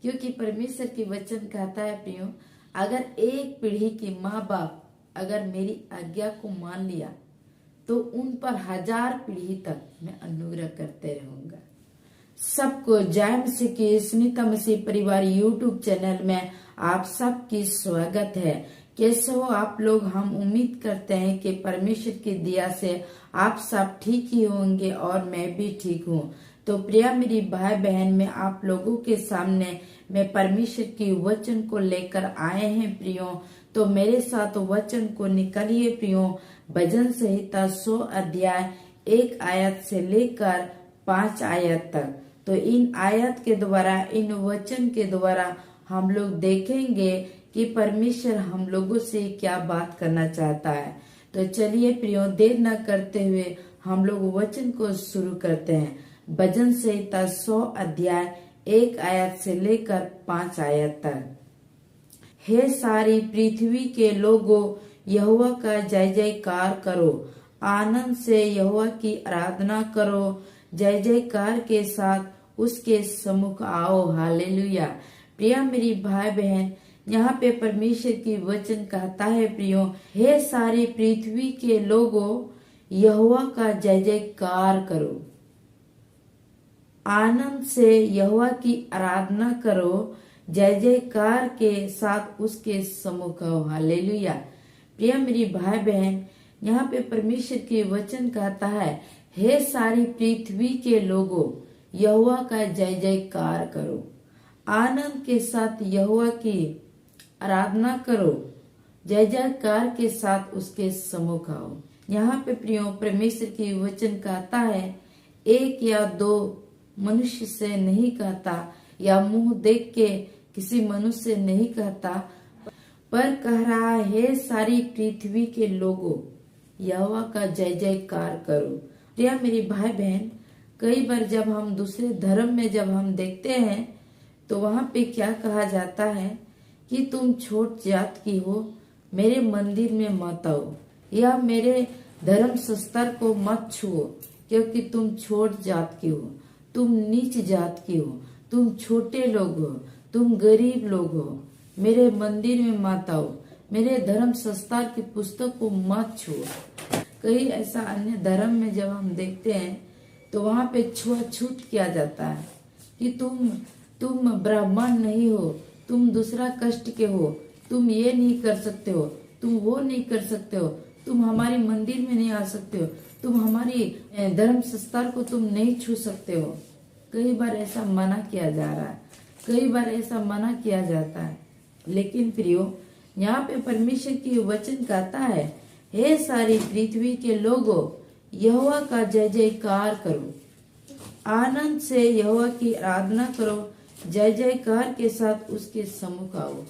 क्योंकि परमेश्वर की वचन कहता है प्रियो, अगर एक पीढ़ी के माँ बाप अगर मेरी आज्ञा को मान लिया तो उन पर 1000 पीढ़ी तक मैं अनुग्रह करते रहूंगा। सबको जय मसीह की सुनीता मसीह परिवार यूट्यूब चैनल में आप सबकी स्वागत है। कैसे हो आप लोग? हम उम्मीद करते हैं कि परमेश्वर की दया से आप सब ठीक ही होंगे और मैं भी ठीक हूँ। तो प्रिया मेरी भाई बहन, में आप लोगों के सामने मैं परमेश्वर की वचन को लेकर आए हैं प्रियो। तो मेरे साथ वचन को निकालिए प्रियो। भजन संहिता 100 अध्याय 1 आयत से लेकर 5 आयत तक। तो इन आयत के द्वारा, इन वचन के द्वारा हम लोग देखेंगे कि परमेश्वर हम लोगों से क्या बात करना चाहता है। तो चलिए प्रियो, देर न करते हुए हम लोग वचन को शुरू करते हैं। भजन संहिता 100 अध्याय 1 आयत से लेकर 5 आयत तक। हे सारी पृथ्वी के लोगों, यहोवा का जय जयकार करो, आनंद से यहोवा की आराधना करो, जय जयकार के साथ उसके सम्मुख आओ। हालेलुया। प्रिया मेरी भाई बहन, यहाँ पे परमेश्वर की वचन कहता है प्रियो, हे सारी पृथ्वी के लोगों, यहोवा का जय जयकार करो, आनंद से यहोवा की आराधना करो, जय जयकार के साथ उसके सम्मुख आओ। हालेलुया। प्रिय मेरी भाई बहन, यहाँ पे परमेश्वर के वचन कहता है, हे सारी पृथ्वी के लोगों, यहोवा का जय जयकार करो, आनंद के साथ यहोवा की आराधना करो, जय जयकार के साथ उसके सम्मुख आओ। यहाँ पे प्रियो परमेश्वर की वचन कहता है, एक या दो मनुष्य से नहीं कहता, या मुंह देख के किसी मनुष्य से नहीं कहता, पर कह रहा है सारी पृथ्वी के लोगों, यहोवा का जय जयकार करो। प्रिया मेरी भाई बहन, कई बार जब हम दूसरे धर्म में जब हम देखते हैं तो वहां पे क्या कहा जाता है कि तुम छोट जात की हो, मेरे मंदिर में मत आओ, या मेरे धर्म शस्त्र को मत छुओ, क्योंकि तुम छोट जात की हो, तुम नीच जात की हो, तुम छोटे लोग हो, तुम गरीब लोग हो, मेरे मंदिर में मत आओ, मेरे धर्म शस्त्र की पुस्तक को मत छुओ। कई ऐसा अन्य धर्म में जब हम देखते हैं तो वहां पे छुआछूत किया जाता है कि तुम ब्राह्मण नहीं हो, तुम दूसरा कष्ट के हो, तुम ये नहीं कर सकते हो, तुम वो नहीं कर सकते हो, तुम हमारे मंदिर में नहीं आ सकते हो, तुम हमारी धर्म शस्त्र को तुम नहीं छू सकते हो। कई बार ऐसा मना किया जा रहा है, कई बार ऐसा मना किया जाता है। लेकिन प्रियो, यहाँ पे परमेश्वर की वचन कहता है, हे सारी पृथ्वी के लोगों, यहोवा का जय जयकार करो, आनंद से यहोवा की आराधना करो, जय जयकार के साथ उसके सम्मुख आओ।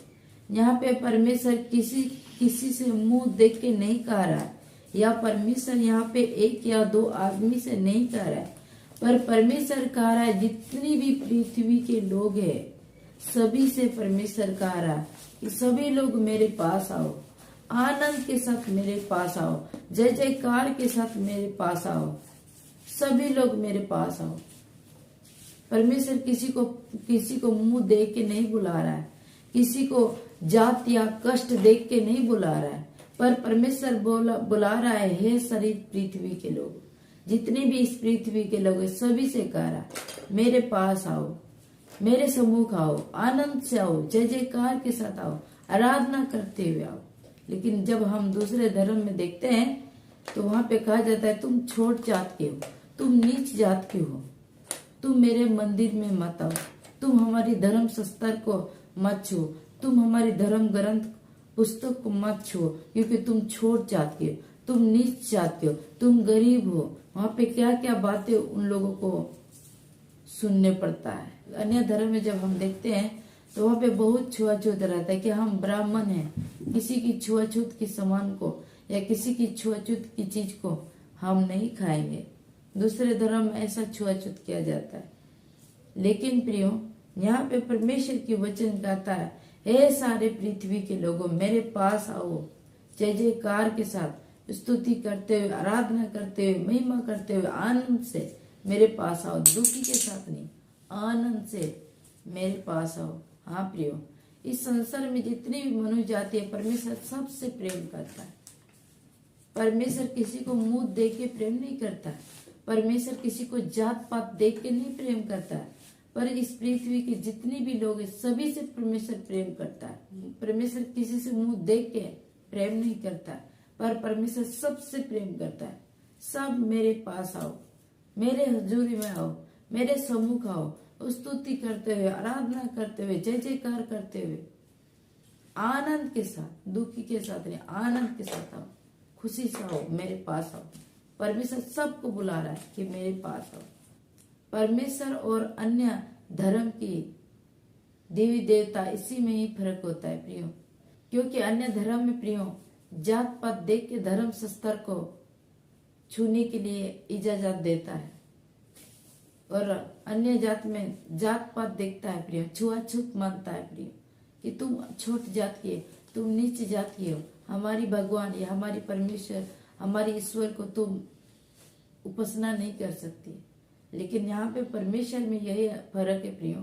यहाँ पे परमेश्वर किसी से मुंह देख के नहीं कह रहा है, या परमेश्वर यहाँ पे एक या दो आदमी से नहीं कह रहा है, पर परमेश्वर कह रहा है जितनी भी पृथ्वी के लोग हैं सभी से परमेश्वर कह रहा है कि सभी लोग मेरे पास आओ, आनंद के साथ मेरे पास आओ, जय जयकार के साथ मेरे पास आओ, सभी लोग मेरे पास आओ। परमेश्वर किसी को मुंह देख के नहीं बुला रहा है, किसी को जात या कष्ट देख के नहीं बुला रहा है, पर परमेश्वर बुला रहा है, हे सारी पृथ्वी के लोग, जितने भी इस पृथ्वी के लोग हैं सभी से कह रहा है, मेरे पास आओ, मेरे सम्मुख आओ, आनंद से आओ, जय जयकार के साथ आओ, आराधना करते हुए आओ। लेकिन जब हम दूसरे धर्म में देखते हैं तो वहां पे कहा जाता है, तुम छोट जात के हो, तुम नीच जात के हो, तुम मेरे मंदिर में मत आओ, तुम हमारी धर्म शस्त्र को मत छुओ, तुम हमारी धर्म ग्रंथ पुस्तक को मत छुओ, क्योंकि तुम छोट जात के हो, तुम नीच जात के हो, तुम गरीब हो। वहां पे क्या क्या बातें उन लोगों को सुनने पड़ता है। अन्य धर्म में जब हम देखते हैं तो वहां पे बहुत छुआछूत रहता है कि हम ब्राह्मण हैं, किसी की छुआछूत की सामान को या किसी की छुआछूत की चीज को हम नहीं खाएंगे। दूसरे धर्म में ऐसा छुआछूत किया जाता है। लेकिन प्रियो, यहाँ पे परमेश्वर की वचन कहता है, हे सारे पृथ्वी के लोगों, मेरे पास आओ, जय जयकार के साथ स्तुति करते हुए, आराधना करते हुए, महिमा करते हुए, आनंद से मेरे पास आओ। दुखी के साथ नहीं, आनंद से मेरे पास आओ। हाँ प्रियो, इस संसार में जितनी भी मनुष्य जाति है, परमेश्वर सबसे प्रेम करता है। परमेश्वर किसी को मुंह देख के प्रेम नहीं करता है। परमेश्वर किसी को जात पात देख के नहीं प्रेम करता है, पर इस पृथ्वी के जितने भी लोग हैं सभी से परमेश्वर प्रेम करता है। परमेश्वर किसी से मुंह देख के प्रेम नहीं करता है, पर परमेश्वर सबसे प्रेम करता है। सब मेरे पास आओ, मेरे हजूरी में आओ, मेरे सम्मुख आओ, स्तुति करते हुए, आराधना करते हुए, जय जयकार करते हुए, आनंद के साथ, दुखी के साथ नहीं, आनंद के साथ आओ, खुशी से आओ, मेरे पास आओ। परमेश्वर सबको बुला रहा है कि मेरे पास आओ। परमेश्वर और अन्य धर्म की देवी देवता, इसी में ही फर्क होता है प्रियो। क्योंकि अन्य धर्म में प्रियो जात पात देख के धर्म स्तर को छूने के लिए इजाजत देता है, और अन्य जात में जात पात देखता है प्रियो, छुआछूत मानता है प्रियो कि तुम छोट जात के, तुम नीच जात के हो, हमारी भगवान या हमारी परमेश्वर, हमारी ईश्वर को तुम उपासना नहीं कर सकती। लेकिन यहाँ पे परमेश्वर में यही फर्क है प्रियो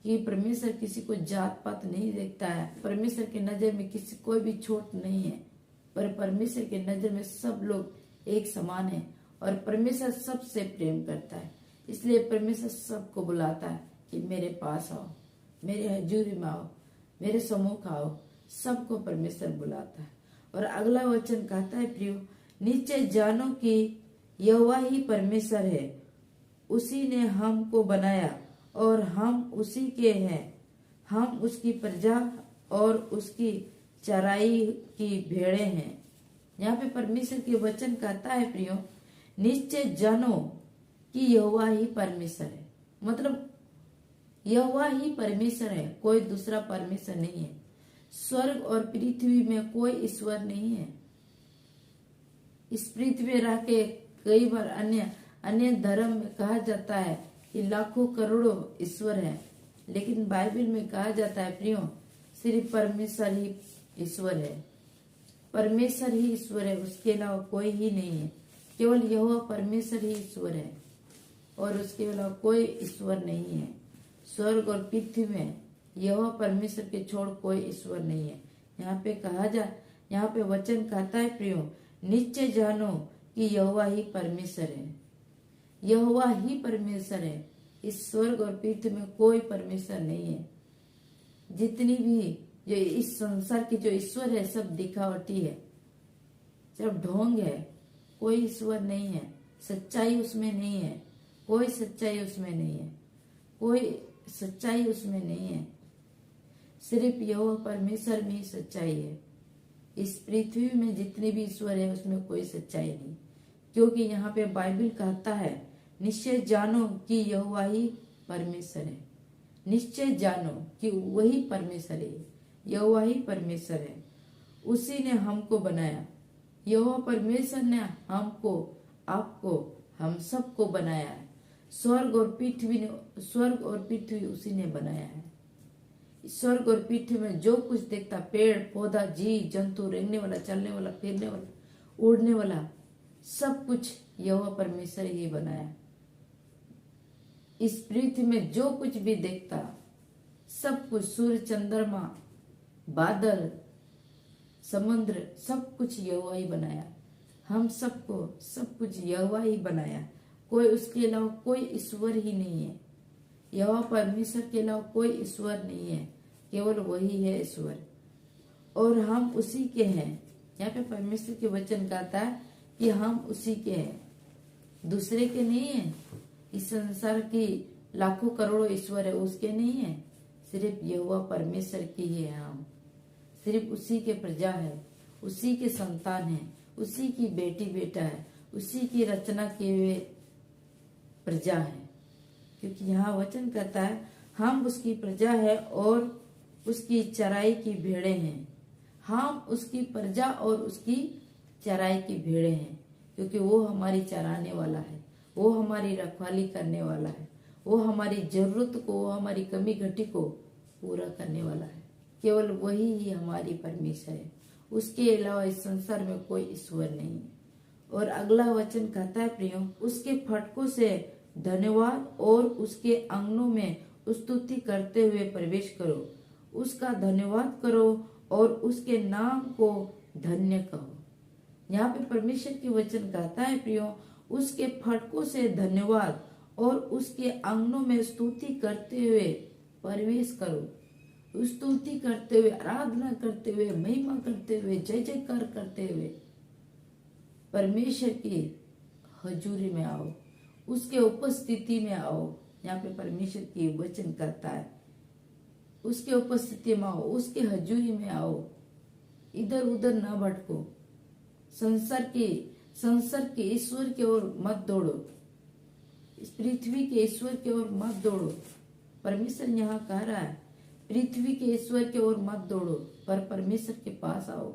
कि परमेश्वर किसी को जात पात नहीं देखता है। परमेश्वर के नजर में किसी कोई भी छोट नहीं है, पर परमेश्वर के नजर में सब लोग एक समान है, और परमेश्वर सबसे प्रेम करता है। इसलिए परमेश्वर सबको बुलाता है कि मेरे पास आओ, मेरे हजूरी में आओ, मेरे सम्मुख आओ। सबको परमेश्वर बुलाता है। और अगला वचन कहता है प्रियो, नीचे जानो कि यहोवा ही परमेश्वर है, उसी ने हमको बनाया और हम उसी के हैं। हम उसकी प्रजा और उसकी चराई की भेड़ें हैं। यहाँ पे परमेश्वर के वचन कहता है प्रियो, निश्चय जानो कि यहोवा ही परमेश्वर है। मतलब यहोवा ही परमेश्वर है, कोई दूसरा परमेश्वर नहीं है। स्वर्ग और पृथ्वी में कोई ईश्वर नहीं है। इस पृथ्वी में रह के कई बार अन्य धर्म में कहा जाता है कि लाखों करोड़ों ईश्वर है, लेकिन बाइबल में कहा जाता है प्रियो, सिर्फ परमेश्वर ही ईश्वर है। परमेश्वर ही ईश्वर है, उसके अलावा कोई ही नहीं है। केवल यहोवा परमेश्वर ही ईश्वर है, और उसके अलावा कोई ईश्वर नहीं है। स्वर्ग और पृथ्वी में यहोवा परमेश्वर के छोड़ कोई ईश्वर नहीं है। यहाँ पे वचन कहता है प्रियो, निश्चय जानो कि यहोवा ही परमेश्वर है। यहोवा ही परमेश्वर है। इस स्वर्ग और पृथ्वी में कोई परमेश्वर नहीं है। जितनी भी जो इस संसार की जो ईश्वर है सब दिखावटी है, सब ढोंग है। कोई ईश्वर नहीं है, सच्चाई उसमें नहीं है, कोई सच्चाई उसमें नहीं है, कोई सच्चाई उसमें नहीं है। सिर्फ यहोवा परमेश्वर में ही सच्चाई है। इस पृथ्वी में जितने भी ईश्वर है उसमें कोई सच्चाई नहीं, क्योंकि यहाँ पे बाइबल कहता है, निश्चय जानो कि यहोवा ही परमेश्वर है। निश्चय जानो कि वही परमेश्वर है, यहोवा ही परमेश्वर है। उसी ने हमको बनाया। यहोवा परमेश्वर ने हमको, आपको, हम सबको बनाया है। स्वर्ग और पृथ्वी उसी ने बनाया है। स्वर्ग और पृथ्वी में जो कुछ देखता, पेड़ पौधा, जीव जंतु, रेंगने वाला, चलने वाला, फिरने वाला, उड़ने वाला, सब कुछ यहोवा परमेश्वर ही बनाया। इस पृथ्वी में जो कुछ भी देखता, सब कुछ, सूर्य, चंद्रमा, बादल, समुद्र, सब कुछ यहोवा ही बनाया। हम सबको सब कुछ यहोवा ही बनाया। कोई उसके अलावा कोई ईश्वर ही नहीं है। यहोवा परमेश्वर के अलावा कोई ईश्वर नहीं है, केवल वही है ईश्वर, और हम उसी के हैं। यहाँ पे परमेश्वर के वचन कहता है कि हम उसी के हैं, दूसरे के नहीं है। इस संसार की लाखों करोड़ों ईश्वर है, उसके नहीं है, सिर्फ यहोवा परमेश्वर की ही है। हम सिर्फ उसी के प्रजा है, उसी के संतान है, उसी की बेटी बेटा है, उसी की रचना किए हुए प्रजा है। क्योंकि यहाँ वचन कहता है, हम उसकी प्रजा है और उसकी चराई की भेड़ें हैं। हम उसकी प्रजा और उसकी चराई की भेड़ें हैं, क्योंकि वो हमारी चराने वाला है, वो हमारी रखवाली करने वाला है, वो हमारी जरूरत को, वो हमारी कमी घटी को पूरा करने वाला है। केवल वही ही हमारी परमेश्वर है, उसके अलावा इस संसार में कोई ईश्वर नहीं है। और अगला वचन कहता है प्रियो, उसके फटकों से धन्यवाद और उसके आंगनों में स्तुति करते हुए प्रवेश करो, उसका धन्यवाद करो और उसके नाम को धन्य कहो। यहाँ पे परमेश्वर की वचन कहता है प्रियो, उसके फाटकों से धन्यवाद और उसके आंगनों में स्तुति करते हुए प्रवेश करो। स्तुति करते हुए, आराधना करते हुए, महिमा करते हुए, जय जयकार करते हुए परमेश्वर की हजूरी में आओ, उसके उपस्थिति में आओ। यहाँ पे परमेश्वर की वचन कहता है, उसके उपस्थिति में आओ, उसके हजूरी में आओ। इधर उधर ना भटको, संसार के ईश्वर की ओर मत दौड़ो, इस पृथ्वी के ईश्वर की ओर मत दौड़ो। परमेश्वर यहाँ कह रहा है, पृथ्वी के ईश्वर की ओर मत दौड़ो, पर परमेश्वर के पास आओ,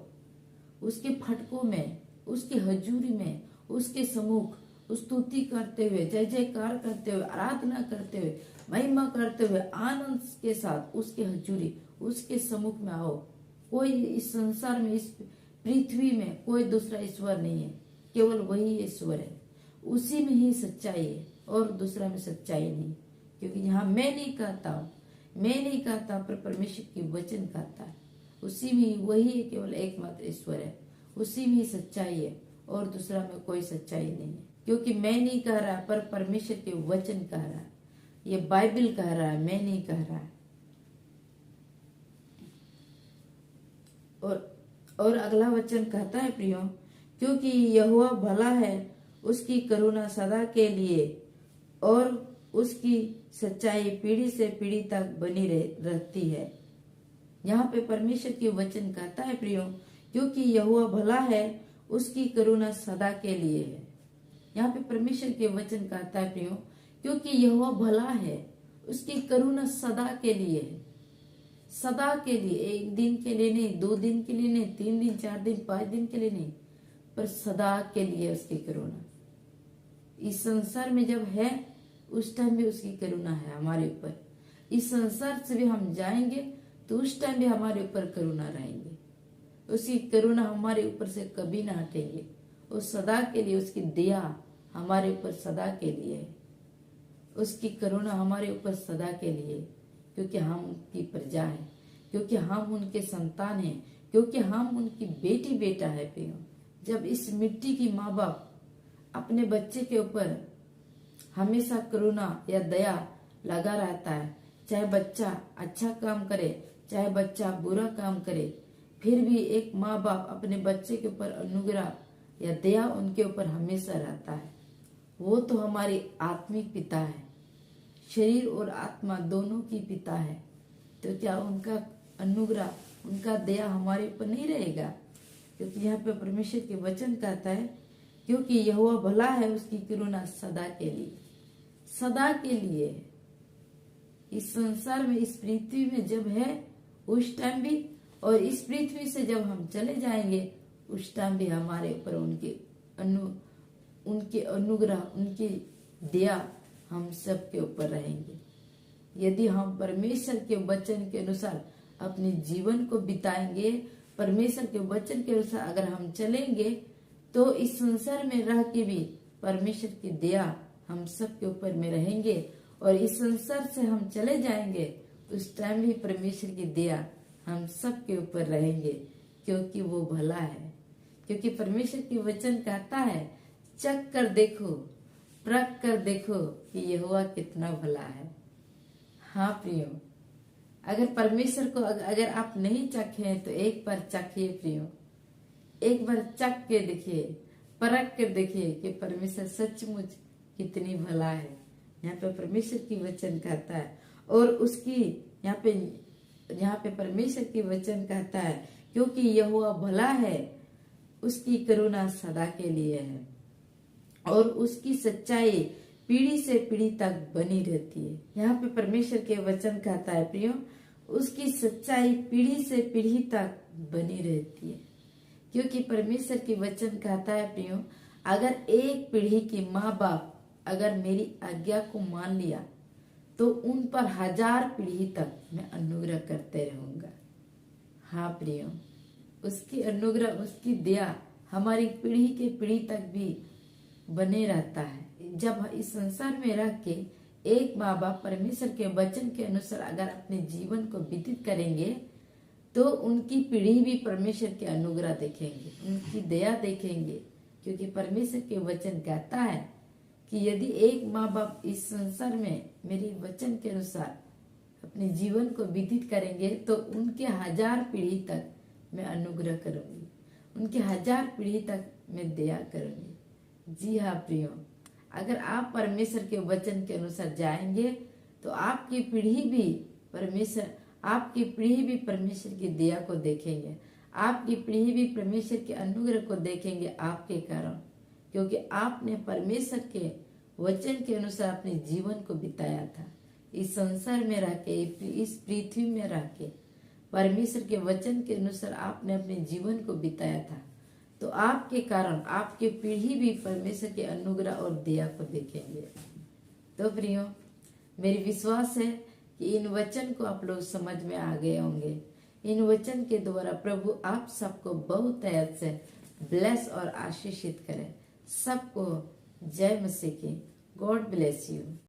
उसके फाटकों में, उसके हजूरी में, उसके सम्मुख स्तुति करते हुए, जय जयकार करते हुए, आराधना करते हुए, महिमा करते हुए, आनंद के साथ उसके हजूरी, उसके सम्मुख में आओ। कोई इस संसार में, इस पृथ्वी में कोई दूसरा ईश्वर नहीं है, केवल वही ईश्वर है। उसी में ही सच्चाई है और दूसरा में सच्चाई नहीं। क्योंकि यहाँ मैं नहीं कहता, पर परमेश्वर की वचन कहता है, उसी में वही केवल एकमात्र ईश्वर है, उसी में ही सच्चाई है और दूसरा में कोई सच्चाई नहीं है। क्योंकि मैं नहीं कह रहा, पर परमेश्वर के वचन कह रहा है, ये बाइबल कह रहा है, मैं नहीं कह रहा है। और अगला वचन कहता है प्रियो, क्योंकि यहोवा भला है, उसकी करुणा सदा के लिए और उसकी सच्चाई पीढ़ी से पीढ़ी तक बनी रहती है। यहाँ पे परमेश्वर की वचन कहता है प्रियो, क्योंकि यहोवा भला है, उसकी करुणा सदा के लिए है। यहाँ पे परमेश्वर के वचन कहता है प्रियो, क्योंकि यहोवा भला है, उसकी करुणा सदा के लिए है। सदा के लिए, एक दिन के लिए नहीं, 2 दिन के लिए नहीं, 3 दिन, 4 दिन, 5 दिन के लिए नहीं, पर सदा के लिए उसकी करुणा। इस संसार में जब है उस टाइम भी उसकी करुणा है हमारे ऊपर। इस संसार से भी हम जाएंगे तो उस टाइम भी हमारे ऊपर करुणा रहेंगे। उसकी करुणा हमारे ऊपर से कभी ना हटेंगे। वो सदा के लिए, उसकी दया हमारे ऊपर सदा के लिए है, उसकी करुणा हमारे ऊपर सदा के लिए, क्योंकि हम उनकी प्रजा है, क्योंकि हम उनके संतान हैं, क्योंकि हम उनकी बेटी बेटा है प्रियो। जब इस मिट्टी की माँ बाप अपने बच्चे के ऊपर हमेशा करुणा या दया लगा रहता है, चाहे बच्चा अच्छा काम करे, चाहे बच्चा बुरा काम करे, फिर भी एक माँ बाप अपने बच्चे के ऊपर अनुग्रह या दया उनके ऊपर हमेशा रहता है। वो तो हमारे आत्मिक पिता है, शरीर और आत्मा दोनों की पिता है। तो क्या उनका अनुग्रह, उनका दया हमारे ऊपर नहीं रहेगा? क्योंकि यहाँ पे परमेश्वर के वचन कहता है, क्योंकि यहोवा भला है, उसकी करुणा सदा के लिए, सदा के लिए। इस संसार में, इस पृथ्वी में जब है उस टाइम भी, और इस पृथ्वी से जब हम चले जाएंगे उस टाइम भी हमारे ऊपर उनके अनुग्रह, उनकी दया हम सब के ऊपर रहेंगे। यदि हम परमेश्वर के वचन के अनुसार अपने जीवन को बिताएंगे, परमेश्वर के वचन के अनुसार अगर हम चलेंगे, तो इस संसार में रह के भी परमेश्वर की दया हम सब के ऊपर में रहेंगे। और इस संसार से हम चले जाएंगे उस टाइम भी परमेश्वर की दया हम सब के ऊपर रहेंगे, क्योंकि वो भला है। क्योंकि परमेश्वर की वचन कहता है, चख कर देखो, परख कर देखो कि यहोवा कितना भला है। हाँ प्रियो, अगर परमेश्वर को अगर आप नहीं चखे हैं तो एक बार चखिए प्रियो, एक बार चख के देखिए, परख कर देखिए कि परमेश्वर सचमुच कितनी भला है। यहाँ पे परमेश्वर की वचन कहता है, और उसकी यहाँ पे परमेश्वर की वचन कहता है, क्योंकि यहोवा भला है, उसकी करुणा सदा के लिए है और उसकी सच्चाई पीढ़ी से पीढ़ी तक बनी रहती है। यहाँ पे परमेश्वर के वचन कहता है प्रियो, उसकी सच्चाई पीढ़ी से पीढ़ी तक बनी रहती है। क्योंकि परमेश्वर की वचन कहता है प्रियो, अगर एक पीढ़ी की माँ बाप अगर मेरी आज्ञा को मान लिया तो उन पर 1000 पीढ़ी तक मैं अनुग्रह करते रहूंगा। हाँ प्रियो, उसकी अनुग्रह, उसकी दया हमारी पीढ़ी के पीढ़ी तक भी बने रहता है। जब इस संसार में रह के एक माँ बाप परमेश्वर के वचन के अनुसार अगर अपने जीवन को व्यतीत करेंगे तो उनकी पीढ़ी भी परमेश्वर के अनुग्रह देखेंगे, उनकी दया देखेंगे। क्योंकि परमेश्वर के वचन कहता है कि यदि एक माँ बाप इस संसार में मेरे वचन के अनुसार अपने जीवन को व्यतीत करेंगे तो उनके 1000 पीढ़ी तक मैं अनुग्रह करूंगी, उनके 1000 पीढ़ी तक मैं दया करूंगी। जी हाँ प्रियो, अगर आप परमेश्वर के वचन के अनुसार जाएंगे तो आपकी पीढ़ी भी परमेश्वर की दया को देखेंगे, आपकी पीढ़ी भी परमेश्वर के अनुग्रह को देखेंगे आपके कारण, क्योंकि आपने परमेश्वर के वचन के अनुसार अपने जीवन को बिताया था। इस संसार में रह के, इस पृथ्वी में रह के परमेश्वर के वचन के अनुसार आपने अपने जीवन को बिताया था, तो आपके कारण आपकी पीढ़ी भी परमेश्वर के अनुग्रह और दया को देखेंगे। तो प्रियो, मेरी विश्वास है कि इन वचन को आप लोग समझ में आ गए होंगे। इन वचन के द्वारा प्रभु आप सबको बहुत दया से ब्लेस और आशीषित करे। सबको जय मसीह की। God bless you.